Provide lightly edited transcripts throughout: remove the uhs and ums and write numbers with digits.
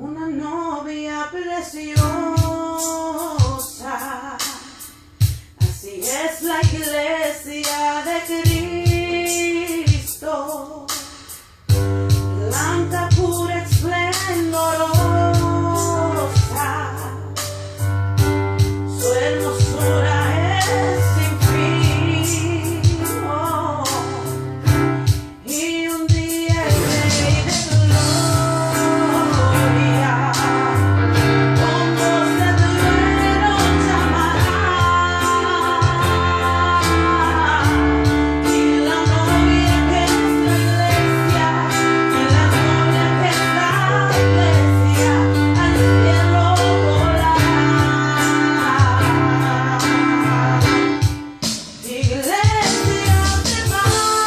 una novia preciosa. Así es la iglesia de Cristo, blanca, pura, esplendorosa. Su hermosura es sin fin, oh, y un día el Rey de gloria con voz de trueno llamará, y la novia que es la iglesia, y la novia que es la iglesia, al cielo volará. Iglesia, prepárate,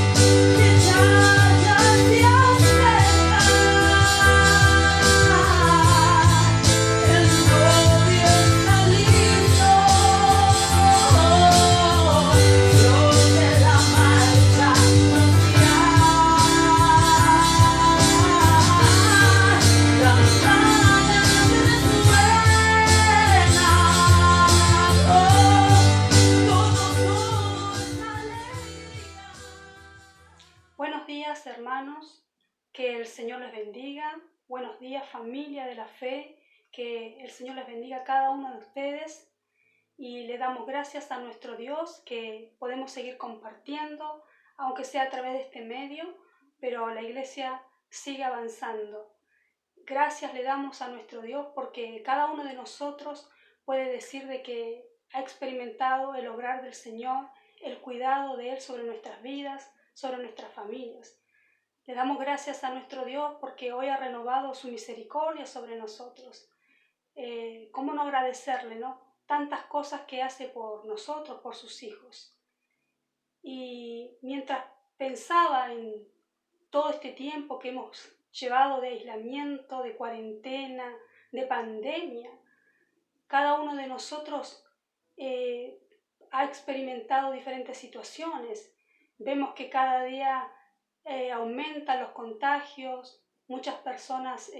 que ya se acerca el novio está listo. Dios de la marcha anunciar, campanas resuenan, todos alegría. Buenos días, hermanos, que el Señor les bendiga. Buenos días, familia de la fe, que el Señor les bendiga a cada uno de ustedes. Y le damos gracias a nuestro Dios que podemos seguir compartiendo, aunque sea a través de este medio, pero la iglesia sigue avanzando. Gracias le damos a nuestro Dios porque cada uno de nosotros puede decir de que ha experimentado el obrar del Señor, el cuidado de Él sobre nuestras vidas, sobre nuestras familias. Le damos gracias a nuestro Dios porque hoy ha renovado su misericordia sobre nosotros. ¿Cómo no agradecerle, no? Tantas cosas que hace por nosotros, por sus hijos. Y mientras pensaba en todo este tiempo que hemos llevado de aislamiento, de cuarentena, de pandemia, cada uno de nosotros ha experimentado diferentes situaciones. Vemos que cada día aumentan los contagios, muchas personas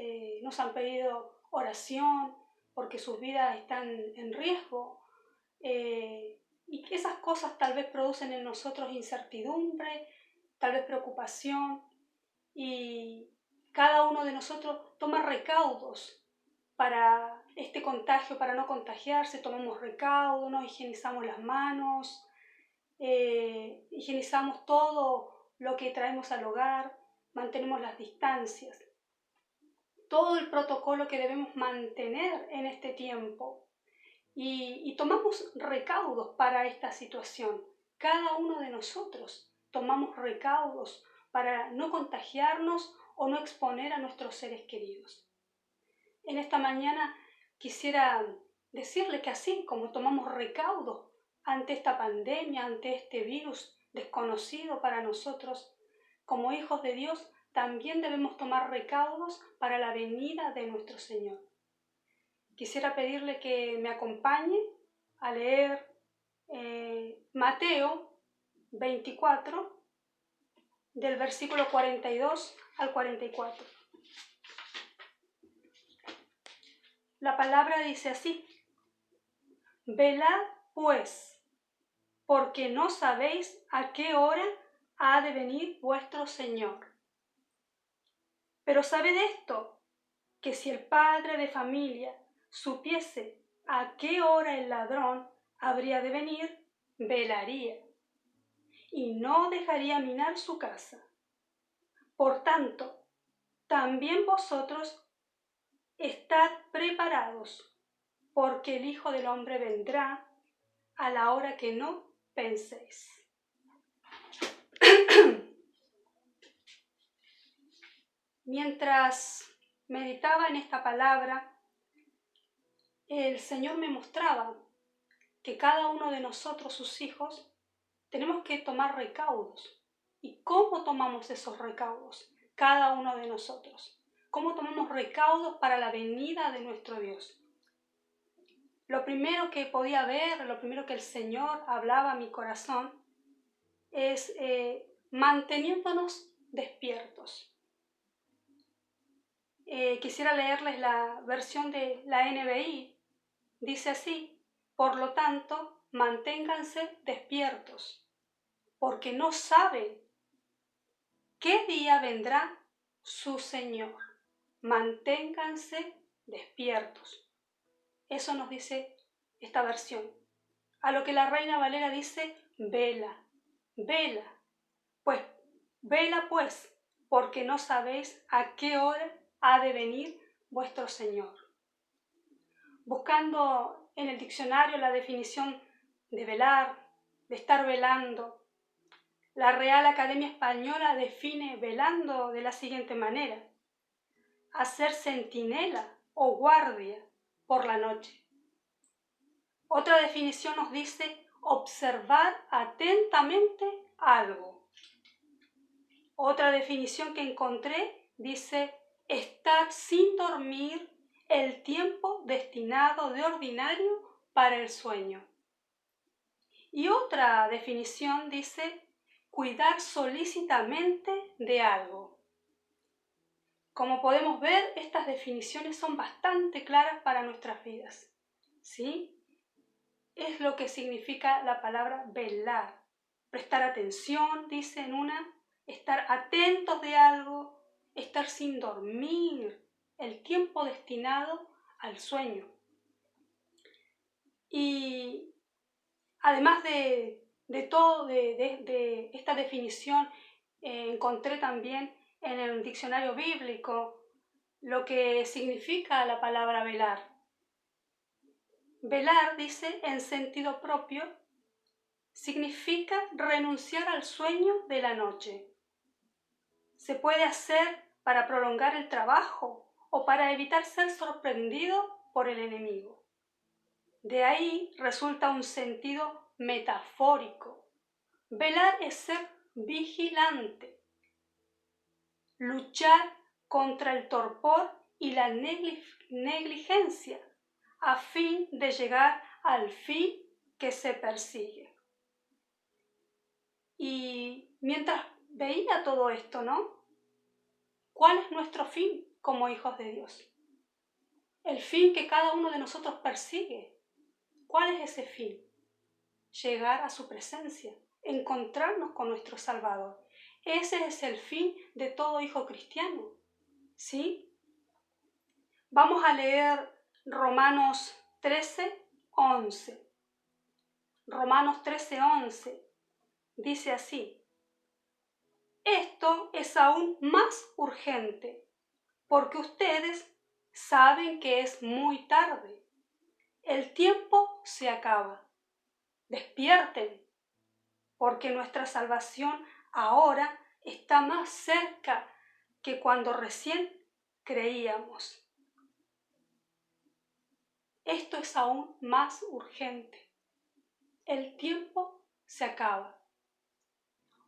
nos han pedido oración porque sus vidas están en riesgo. Y que esas cosas tal vez producen en nosotros incertidumbre, tal vez preocupación, y cada uno de nosotros toma recaudos para este contagio, para no contagiarse. Tomamos recaudos, nos higienizamos las manos, higienizamos todo lo que traemos al hogar, mantenemos las distancias, todo el protocolo que debemos mantener en este tiempo. Y tomamos recaudos para esta situación. Cada uno de nosotros tomamos recaudos para no contagiarnos o no exponer a nuestros seres queridos. En esta mañana quisiera decirle que así como tomamos recaudos ante esta pandemia, ante este virus desconocido para nosotros, como hijos de Dios, también debemos tomar recaudos para la venida de nuestro Señor. Quisiera pedirle que me acompañe a leer Mateo 24, del versículo 42 al 44. La palabra dice así: velad pues, porque no sabéis a qué hora ha de venir vuestro Señor. Pero sabed esto, que si el padre de familia supiese a qué hora el ladrón habría de venir, velaría y no dejaría minar su casa. Por tanto, también vosotros estad preparados, porque el Hijo del Hombre vendrá a la hora que no penséis. Mientras meditaba en esta palabra, el Señor me mostraba que cada uno de nosotros, sus hijos, tenemos que tomar recaudos. ¿Y cómo tomamos esos recaudos? Cada uno de nosotros. ¿Cómo tomamos recaudos para la venida de nuestro Dios? Lo primero que podía ver, lo primero que el Señor hablaba a mi corazón es manteniéndonos despiertos. quisiera leerles la versión de la NBI. Dice así: por lo tanto, manténganse despiertos, porque no saben qué día vendrá su Señor. Manténganse despiertos. Eso nos dice esta versión. A lo que la Reina Valera dice: vela, vela. Pues, vela pues, porque no sabéis a qué hora ha de venir vuestro Señor. Buscando en el diccionario la definición de velar, de estar velando, la Real Academia Española define velando de la siguiente manera: hacer centinela o guardia por la noche. Otra definición nos dice observar atentamente algo. Otra definición que encontré dice estar sin dormir el tiempo destinado de ordinario para el sueño. Y otra definición dice cuidar solícitamente de algo. Como podemos ver, estas definiciones son bastante claras para nuestras vidas, ¿sí? Es lo que significa la palabra velar. Prestar atención, dice en una, estar atentos de algo, estar sin dormir, el tiempo destinado al sueño. Y además de esta definición, encontré también en el diccionario bíblico lo que significa la palabra velar. Velar, dice, en sentido propio, significa renunciar al sueño de la noche. Se puede hacer para prolongar el trabajo o para evitar ser sorprendido por el enemigo. De ahí resulta un sentido metafórico. Velar es ser vigilante, luchar contra el torpor y la negligencia a fin de llegar al fin que se persigue. Y mientras veía todo esto, ¿no? ¿Cuál es nuestro fin como hijos de Dios? El fin que cada uno de nosotros persigue. ¿Cuál es ese fin? Llegar a su presencia, encontrarnos con nuestro Salvador. Ese es el fin de todo hijo cristiano, ¿sí? Vamos a leer Romanos 13:11. Romanos 13:11 dice así: esto es aún más urgente, porque ustedes saben que es muy tarde. El tiempo se acaba. Despierten, porque nuestra salvación ahora está más cerca que cuando recién creíamos. Esto es aún más urgente. El tiempo se acaba.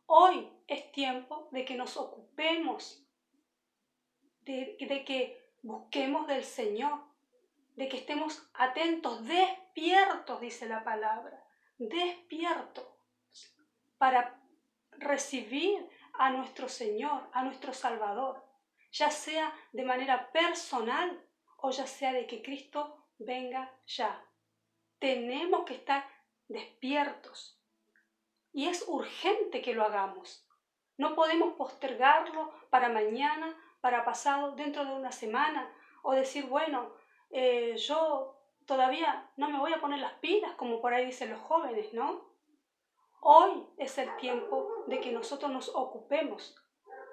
Hoy es tiempo de que nos ocupemos, de que busquemos del Señor, de que estemos atentos, despiertos, dice la palabra, despiertos, para recibir a nuestro Señor, a nuestro Salvador, ya sea de manera personal o ya sea de que Cristo venga ya. Tenemos que estar despiertos y es urgente que lo hagamos. No podemos postergarlo para mañana, para pasado, dentro de una semana, o decir, bueno, yo todavía no me voy a poner las pilas, como por ahí dicen los jóvenes, ¿no? Hoy es el tiempo de que nosotros nos ocupemos,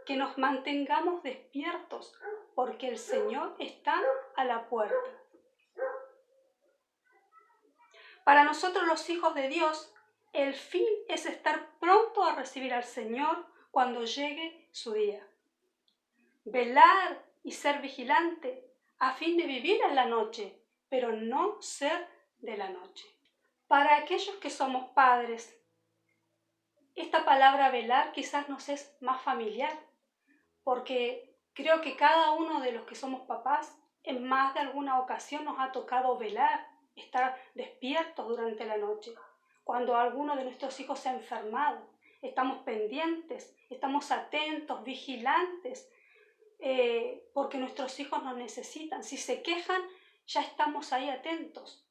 que nos mantengamos despiertos, porque el Señor está a la puerta. Para nosotros los hijos de Dios, el fin es estar pronto a recibir al Señor cuando llegue su día. Velar y ser vigilante a fin de vivir en la noche, pero no ser de la noche. Para aquellos que somos padres, esta palabra velar quizás nos es más familiar, porque creo que cada uno de los que somos papás en más de alguna ocasión nos ha tocado velar, estar despiertos durante la noche. Cuando alguno de nuestros hijos se ha enfermado, estamos pendientes, estamos atentos, vigilantes, porque nuestros hijos nos necesitan. Si se quejan, ya estamos ahí atentos.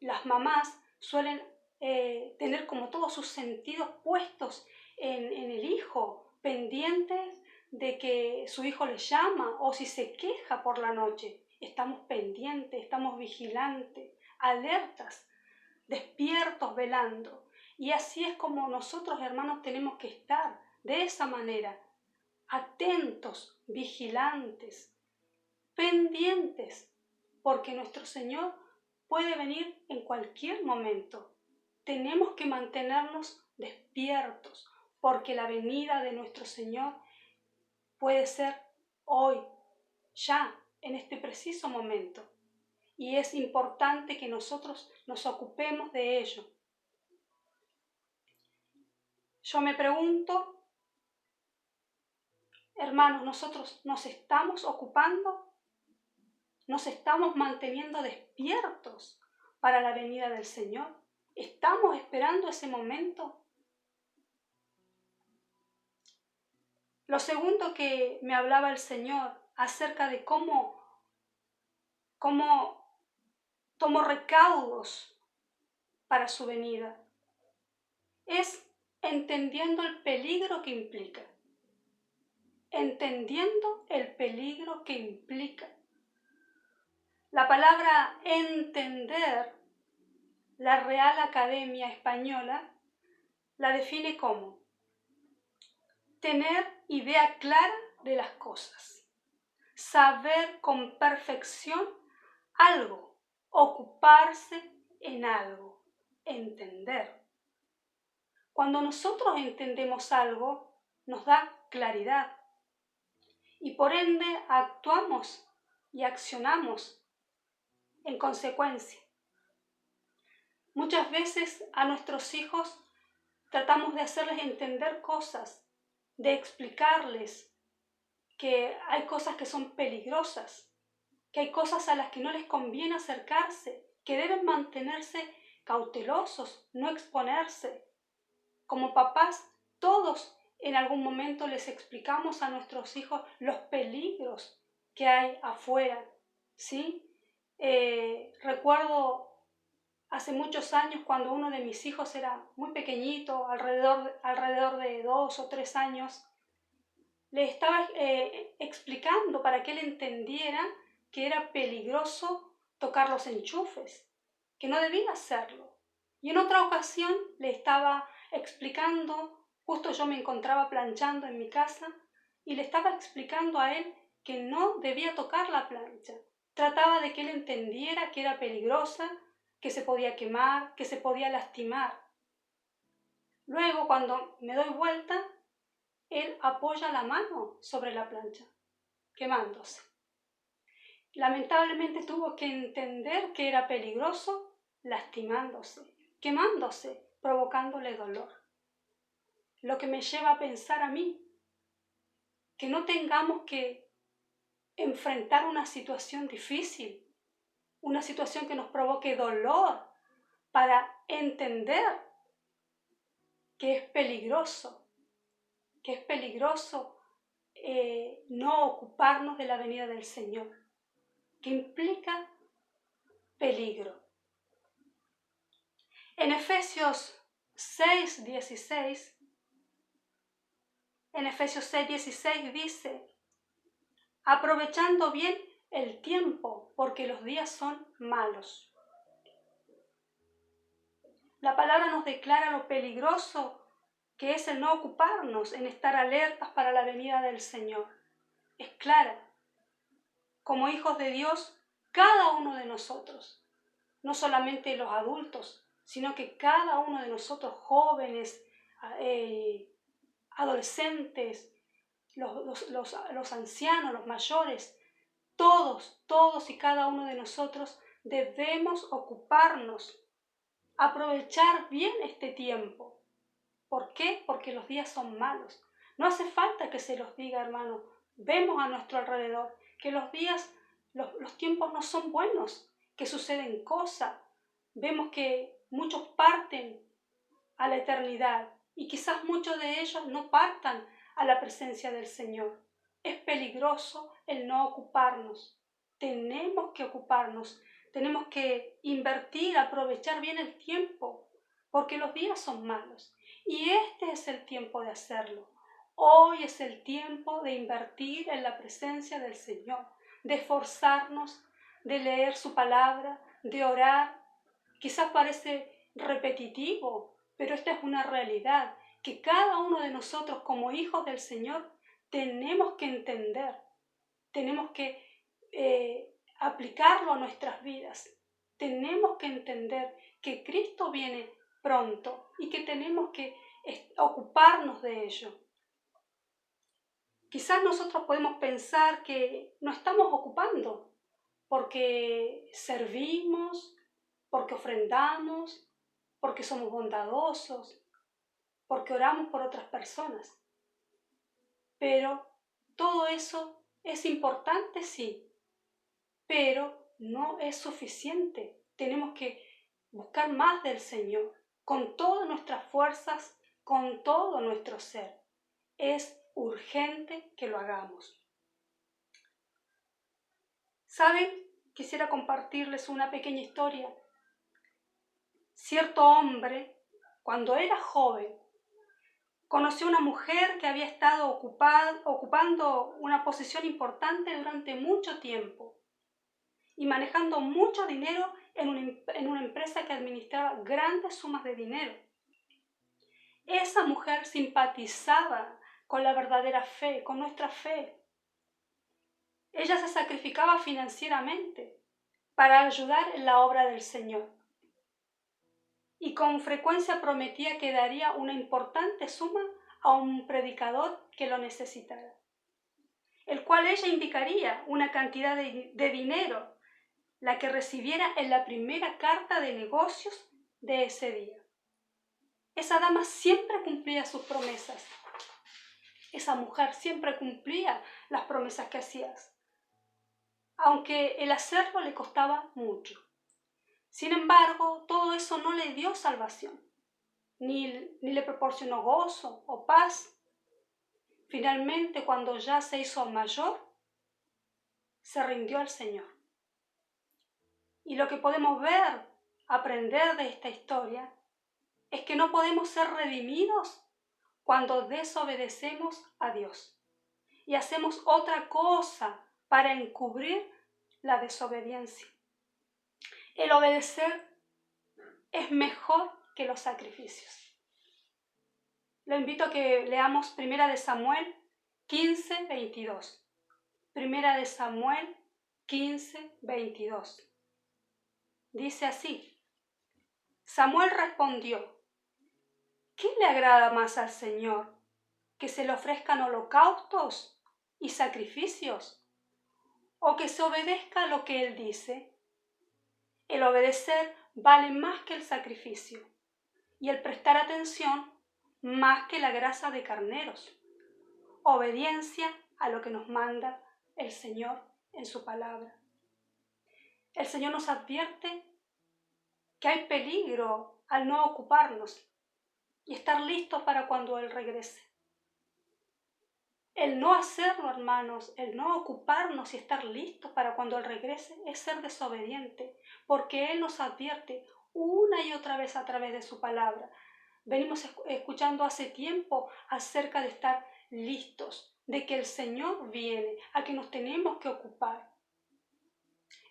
Las mamás suelen tener como todos sus sentidos puestos en el hijo, pendientes de que su hijo les llama o si se queja por la noche. Estamos pendientes, estamos vigilantes, alertas, despiertos, velando. Y así es como nosotros, hermanos, tenemos que estar, de esa manera, atentos, vigilantes, pendientes, porque nuestro Señor puede venir en cualquier momento. Tenemos que mantenernos despiertos, porque la venida de nuestro Señor puede ser hoy, ya, en este preciso momento. Y es importante que nosotros nos ocupemos de ello. Yo me pregunto, hermanos, ¿nosotros nos estamos ocupando? ¿Nos estamos manteniendo despiertos para la venida del Señor? ¿Estamos esperando ese momento? Lo segundo que me hablaba el Señor acerca de cómo tomo recaudos para su venida es entendiendo el peligro que implica. Entendiendo el peligro que implica. La palabra entender, la Real Academia Española la define como tener idea clara de las cosas, saber con perfección algo, ocuparse en algo, entender. Cuando nosotros entendemos algo, nos da claridad y por ende actuamos y accionamos en consecuencia. Muchas veces a nuestros hijos tratamos de hacerles entender cosas, de explicarles que hay cosas que son peligrosas, que hay cosas a las que no les conviene acercarse, que deben mantenerse cautelosos, no exponerse. Como papás, todos en algún momento les explicamos a nuestros hijos los peligros que hay afuera, ¿sí? Recuerdo hace muchos años cuando uno de mis hijos era muy pequeñito, alrededor de 2 o 3 años, le estaba explicando para que él entendiera que era peligroso tocar los enchufes, que no debía hacerlo. Y en otra ocasión le estaba explicando, justo yo me encontraba planchando en mi casa, y le estaba explicando a él que no debía tocar la plancha. Trataba de que él entendiera que era peligrosa, que se podía quemar, que se podía lastimar. Luego, cuando me doy vuelta, él apoya la mano sobre la plancha, quemándose. Lamentablemente tuvo que entender que era peligroso, lastimándose, quemándose, provocándole dolor. Lo que me lleva a pensar a mí, que no tengamos que enfrentar una situación difícil, una situación que nos provoque dolor, para entender que es peligroso no ocuparnos de la venida del Señor, que implica peligro. En Efesios 6:16 dice, aprovechando bien el tiempo, porque los días son malos. La palabra nos declara lo peligroso que es el no ocuparnos en estar alertas para la venida del Señor. Es clara. Como hijos de Dios, cada uno de nosotros, no solamente los adultos, sino que cada uno de nosotros, jóvenes, adolescentes, los ancianos, los mayores, todos y cada uno de nosotros debemos ocuparnos, aprovechar bien este tiempo. ¿Por qué? Porque los días son malos. No hace falta que se los diga, hermano. Vemos a nuestro alrededor que los días, los tiempos no son buenos, que suceden cosas. Vemos que muchos parten a la eternidad y quizás muchos de ellos no partan a la presencia del Señor. Es peligroso el no ocuparnos. Tenemos que ocuparnos, tenemos que invertir, aprovechar bien el tiempo, porque los días son malos. Y este es el tiempo de hacerlo. Hoy es el tiempo de invertir en la presencia del Señor, de esforzarnos, de leer su palabra, de orar. Quizás parece repetitivo, pero esta es una realidad que cada uno de nosotros como hijos del Señor tenemos que entender, tenemos que aplicarlo a nuestras vidas. Tenemos que entender que Cristo viene pronto y que tenemos que ocuparnos de ello. Quizás nosotros podemos pensar que no estamos ocupando porque servimos, porque ofrendamos, porque somos bondadosos, porque oramos por otras personas. Pero todo eso es importante, sí, pero no es suficiente. Tenemos que buscar más del Señor, con todas nuestras fuerzas, con todo nuestro ser. Es urgente que lo hagamos. ¿Saben? Quisiera compartirles una pequeña historia. Cierto hombre, cuando era joven, conoció a una mujer que había estado ocupando una posición importante durante mucho tiempo y manejando mucho dinero en una empresa que administraba grandes sumas de dinero. Esa mujer simpatizaba con la verdadera fe, con nuestra fe. Ella se sacrificaba financieramente para ayudar en la obra del Señor. Y con frecuencia prometía que daría una importante suma a un predicador que lo necesitara, el cual ella indicaría una cantidad de dinero, la que recibiera en la primera carta de negocios de ese día. Esa dama siempre cumplía sus promesas. Esa mujer siempre cumplía las promesas que hacía, aunque el hacerlo le costaba mucho. Sin embargo, todo eso no le dio salvación, ni le proporcionó gozo o paz. Finalmente, cuando ya se hizo mayor, se rindió al Señor. Y lo que podemos ver, aprender de esta historia, es que no podemos ser redimidos cuando desobedecemos a Dios y hacemos otra cosa para encubrir la desobediencia. El obedecer es mejor que los sacrificios. Lo invito a que leamos 1 Samuel 15, 22. 1 Samuel 15, 22. Dice así: Samuel respondió: ¿qué le agrada más al Señor? ¿Que se le ofrezcan holocaustos y sacrificios? ¿O que se obedezca lo que Él dice? El obedecer vale más que el sacrificio, y el prestar atención más que la grasa de carneros. Obediencia a lo que nos manda el Señor en su palabra. El Señor nos advierte que hay peligro al no ocuparnos y estar listos para cuando Él regrese. El no hacerlo, hermanos, el no ocuparnos y estar listos para cuando Él regrese es ser desobediente, porque Él nos advierte una y otra vez a través de su palabra. Venimos escuchando hace tiempo acerca de estar listos, de que el Señor viene, a que nos tenemos que ocupar.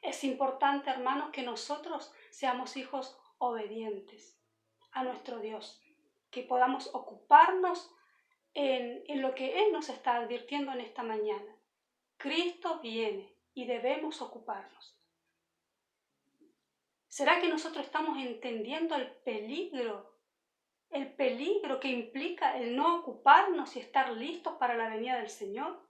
Es importante, hermanos, que nosotros seamos hijos obedientes a nuestro Dios, que podamos ocuparnos en lo que Él nos está advirtiendo en esta mañana. Cristo viene y debemos ocuparnos. ¿Será que nosotros estamos entendiendo el peligro que implica el no ocuparnos y estar listos para la venida del Señor?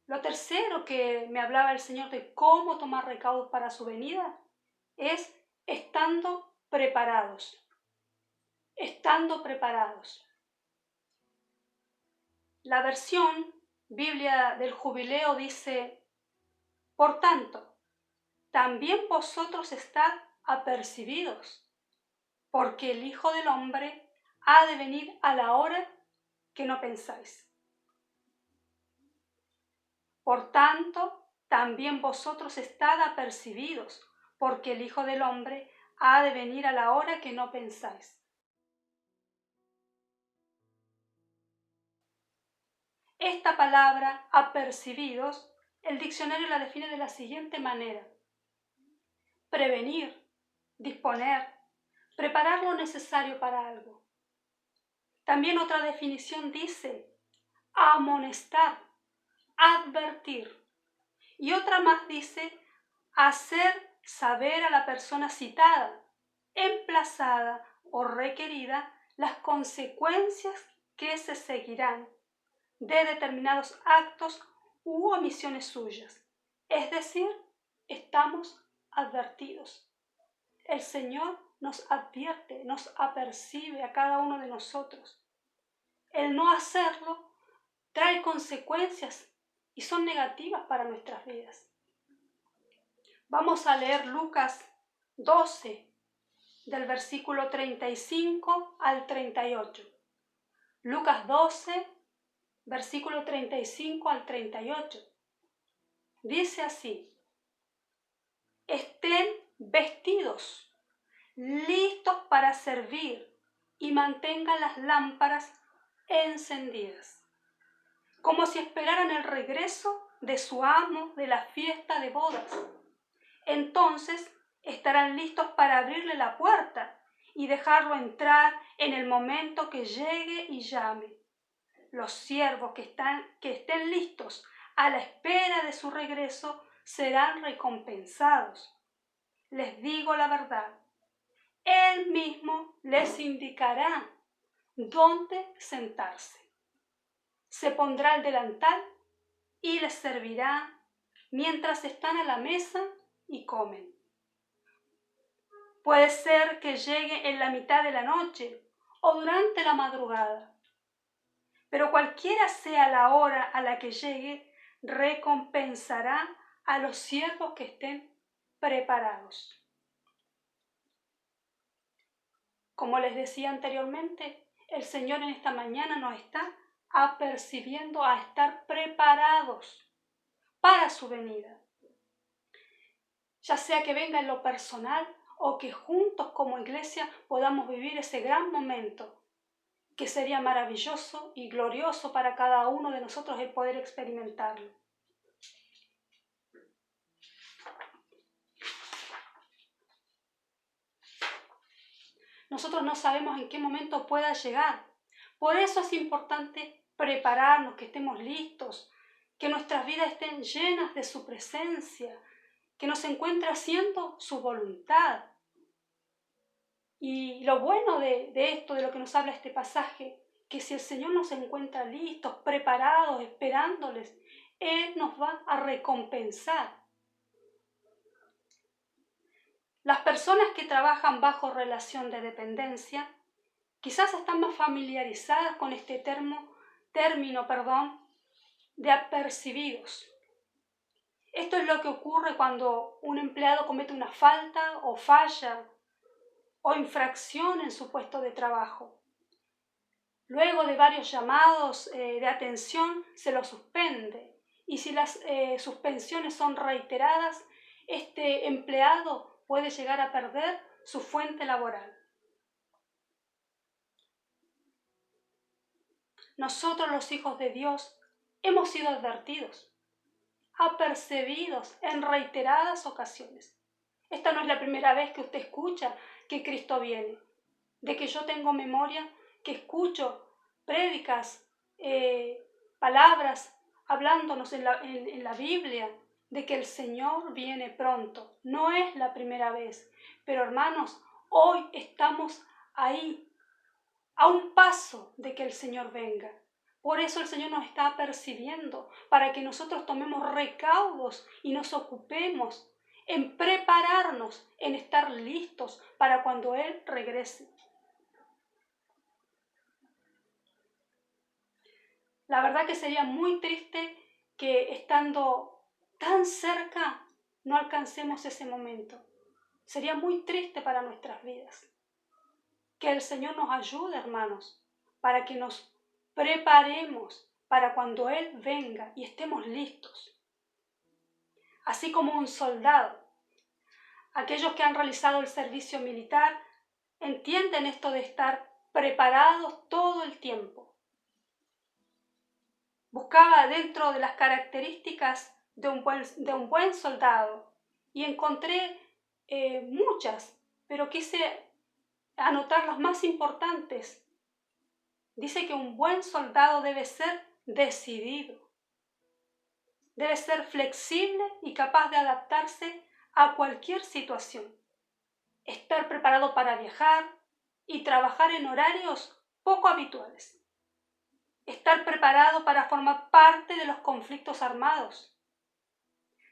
Lo tercero que me hablaba el Señor de cómo tomar recaudos para su venida es estando preparados. Estando preparados. La versión Biblia del Jubileo dice: por tanto, también vosotros estad apercibidos, porque el Hijo del Hombre ha de venir a la hora que no pensáis. Por tanto, también vosotros estad apercibidos, porque el Hijo del Hombre ha de venir a la hora que no pensáis. Esta palabra, apercibidos, el diccionario la define de la siguiente manera: prevenir, disponer, preparar lo necesario para algo. También otra definición dice amonestar, advertir. Y otra más dice hacer saber a la persona citada, emplazada o requerida las consecuencias que se seguirán de determinados actos u omisiones suyas. Es decir, estamos advertidos. El Señor nos advierte, nos apercibe a cada uno de nosotros. El no hacerlo trae consecuencias y son negativas para nuestras vidas. Vamos a leer Lucas 12, del versículo 35 al 38. Lucas 12, versículo 35 al 38. Dice así: estén vestidos, listos para servir, y mantengan las lámparas encendidas, como si esperaran el regreso de su amo de la fiesta de bodas. Entonces estarán listos para abrirle la puerta y dejarlo entrar en el momento que llegue y llame. Los siervos que estén listos a la espera de su regreso serán recompensados. Les digo la verdad, Él mismo les indicará dónde sentarse. Se pondrá el delantal y les servirá mientras están a la mesa y comen. Puede ser que llegue en la mitad de la noche o durante la madrugada, pero cualquiera sea la hora a la que llegue, recompensará a los siervos que estén preparados. Como les decía anteriormente, el Señor en esta mañana nos está apercibiendo a estar preparados para su venida. Ya sea que venga en lo personal o que juntos como iglesia podamos vivir ese gran momento, que sería maravilloso y glorioso para cada uno de nosotros el poder experimentarlo. Nosotros no sabemos en qué momento pueda llegar. Por eso es importante prepararnos, que estemos listos, que nuestras vidas estén llenas de su presencia, que nos encuentre haciendo su voluntad. Y lo bueno de esto, de lo que nos habla este pasaje, que si el Señor nos encuentra listos, preparados, esperándoles, Él nos va a recompensar. Las personas que trabajan bajo relación de dependencia quizás están más familiarizadas con este término de apercibidos. Esto es lo que ocurre cuando un empleado comete una falta o falla o infracción en su puesto de trabajo. Luego de varios llamados de atención se lo suspende, y si las suspensiones son reiteradas, este empleado puede llegar a perder su fuente laboral. Nosotros, los hijos de Dios, hemos sido advertidos, apercibidos en reiteradas ocasiones. Esta no es la primera vez que usted escucha que Cristo viene. De que yo tengo memoria, que escucho prédicas, palabras hablándonos en la Biblia, de que el Señor viene pronto. No es la primera vez, pero hermanos, hoy estamos ahí, a un paso de que el Señor venga. Por eso el Señor nos está apercibiendo, para que nosotros tomemos recaudos y nos ocupemos en prepararnos, en estar listos para cuando Él regrese. La verdad que sería muy triste que estando tan cerca no alcancemos ese momento. Sería muy triste para nuestras vidas. Que el Señor nos ayude, hermanos, para que nos preparemos para cuando Él venga y estemos listos. Así como un soldado. Aquellos que han realizado el servicio militar entienden esto de estar preparados todo el tiempo. Buscaba dentro de las características de un buen soldado y encontré muchas, pero quise anotar las más importantes. Dice que un buen soldado debe ser decidido, debe ser flexible y capaz de adaptarse a cualquier situación, estar preparado para viajar y trabajar en horarios poco habituales, estar preparado para formar parte de los conflictos armados,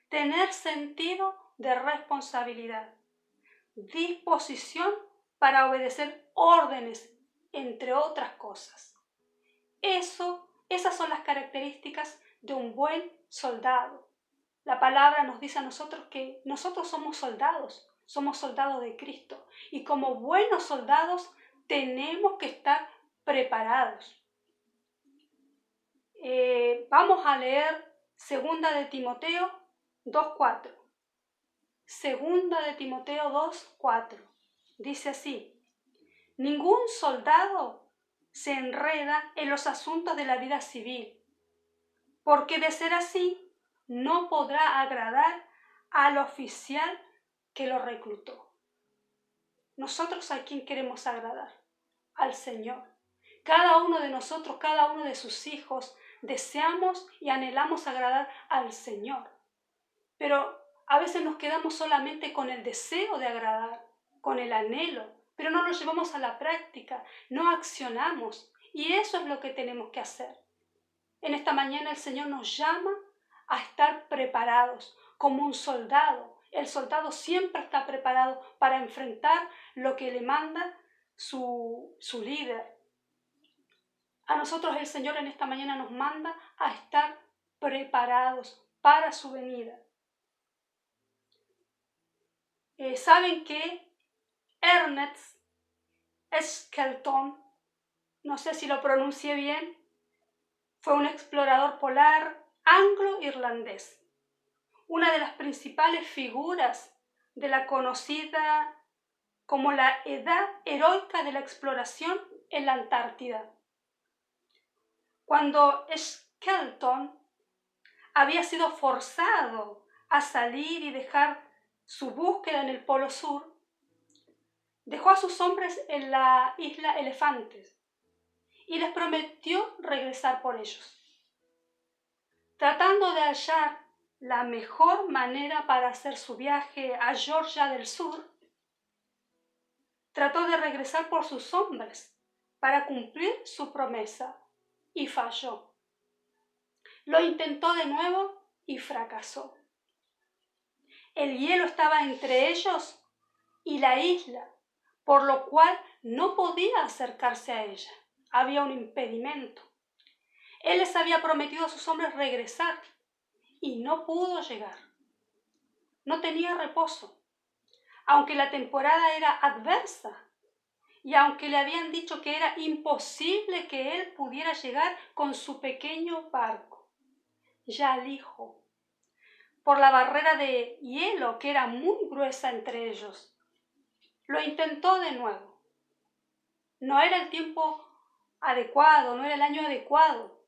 tener sentido de responsabilidad, disposición para obedecer órdenes, entre otras cosas. Esas son las características de un buen soldado. La palabra nos dice a nosotros que nosotros somos soldados de Cristo y como buenos soldados tenemos que estar preparados. Vamos a leer 2 de Timoteo 2:4. 2 de Timoteo 2:4. Dice así: ningún soldado se enreda en los asuntos de la vida civil, porque de ser así no podrá agradar al oficial que lo reclutó. ¿Nosotros a quién queremos agradar? Al Señor. Cada uno de nosotros, cada uno de sus hijos, deseamos y anhelamos agradar al Señor. Pero a veces nos quedamos solamente con el deseo de agradar, con el anhelo, pero no lo llevamos a la práctica, no accionamos. Y eso es lo que tenemos que hacer. En esta mañana el Señor nos llama a estar preparados como un soldado. El soldado siempre está preparado para enfrentar lo que le manda su líder. A nosotros el Señor en esta mañana nos manda a estar preparados para su venida. ¿Saben que Ernest Shackleton, no sé si lo pronuncié bien, fue un explorador polar anglo-irlandés, una de las principales figuras de la conocida como la edad heroica de la exploración en la Antártida? Cuando Shackleton había sido forzado a salir y dejar su búsqueda en el Polo Sur, dejó a sus hombres en la isla Elefantes y les prometió regresar por ellos. Tratando de hallar la mejor manera para hacer su viaje a Georgia del Sur, trató de regresar por sus hombres para cumplir su promesa y falló. Lo intentó de nuevo y fracasó. El hielo estaba entre ellos y la isla, por lo cual no podía acercarse a ella. Había un impedimento. Él les había prometido a sus hombres regresar y no pudo llegar. No tenía reposo, aunque la temporada era adversa y aunque le habían dicho que era imposible que él pudiera llegar con su pequeño barco, ya lijo, por la barrera de hielo que era muy gruesa entre ellos. Lo intentó de nuevo. No era el tiempo adecuado, no era el año adecuado.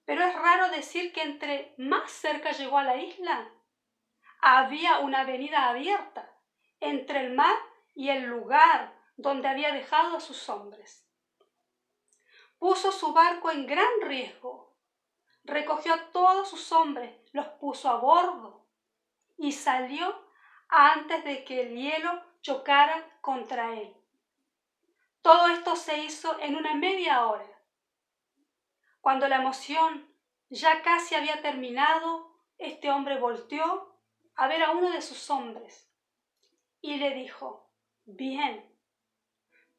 Pero es raro decir que entre más cerca llegó a la isla, había una avenida abierta entre el mar y el lugar donde había dejado a sus hombres. Puso su barco en gran riesgo, recogió a todos sus hombres, los puso a bordo y salió antes de que el hielo chocara contra él. Todo esto se hizo en una media hora. Cuando la emoción ya casi había terminado, este hombre volteó a ver a uno de sus hombres y le dijo: bien,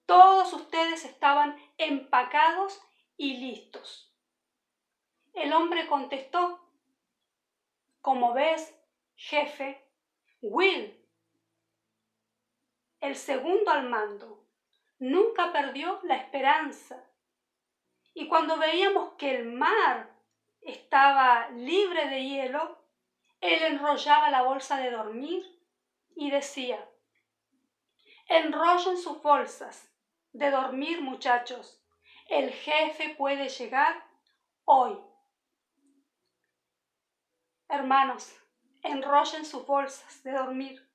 todos ustedes estaban empacados y listos. El hombre contestó: como ves, jefe, Will, el segundo al mando, nunca perdió la esperanza Y cuando veíamos que el mar estaba libre de hielo, él enrollaba la bolsa de dormir y decía: enrollen sus bolsas de dormir, muchachos. El jefe puede llegar hoy. Hermanos, enrollen sus bolsas de dormir.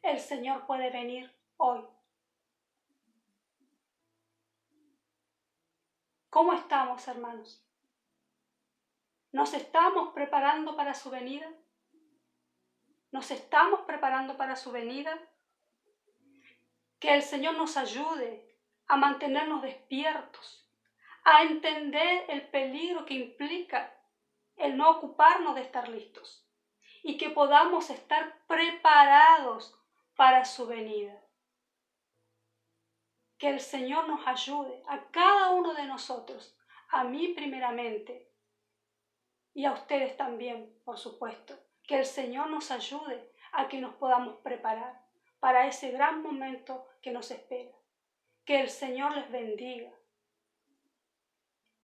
El Señor puede venir hoy. ¿Cómo estamos, hermanos? ¿Nos estamos preparando para su venida? ¿Nos estamos preparando para su venida? Que el Señor nos ayude a mantenernos despiertos, a entender el peligro que implica el no ocuparnos de estar listos y que podamos estar preparados para su venida. Que el Señor nos ayude a cada uno de nosotros, a mí primeramente y a ustedes también, por supuesto. Que el Señor nos ayude a que nos podamos preparar para ese gran momento que nos espera. Que el Señor les bendiga.